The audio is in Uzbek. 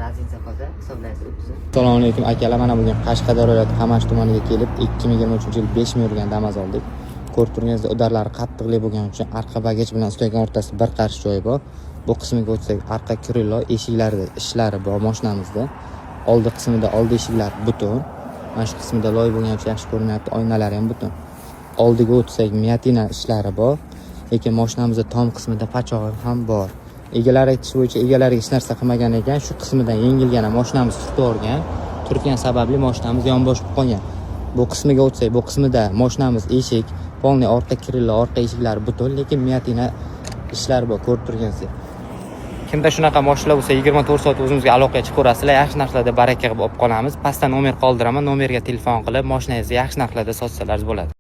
raznica qolsa hisoblaysiz 30. Assalomu alaykum akalar, mana bugun Qashqadaryo viloyati Qamash tumaniga kelib 2023-yil 5 ming yurgan Damas oldik. Ko'rib turganingizdek, udarlari qattiqli bo'lgani uchun arqa bagaj bilan stolgan o'rtasida bir qarsh joyi bor. Bu qismiga o'tsak, arqa krilo eshiklarida ishlari bor mashinamizda. Oldi qismida oldi eshiklar butun. Mana shu qismida loy bo'lgani uchun yaxshi ko'rinyapti, oynalari ham butun. Oldiga o'tsak, miyatina ishlari bor, lekin mashinamizda tom qismida pachog'i ham bor. Egalar aytish bo'yicha egalariga hech narsa qilmagan ekan, shu qismidan yengilgana mashinamiz turtgan sababli mashinamiz yonbosh bo'lib qolgan. Bu qismiga o'tsak, bu qismida mashinamiz eshik, polni orqa kirilla, orqa eshiklari butun, lekin miyatina ishlar bor, ko'rib turganingizdek. Kimda shunaqa mashinalar bo'lsa 24 soat o'zimizga aloqaga chiqaverasizlar, yaxshi narxlarda baraka qilib olib qolamiz. Pastdan nomer qoldiraman, nomerga telefon qilib mashinangizni yaxshi narxlarda sotsangiz bo'ladi.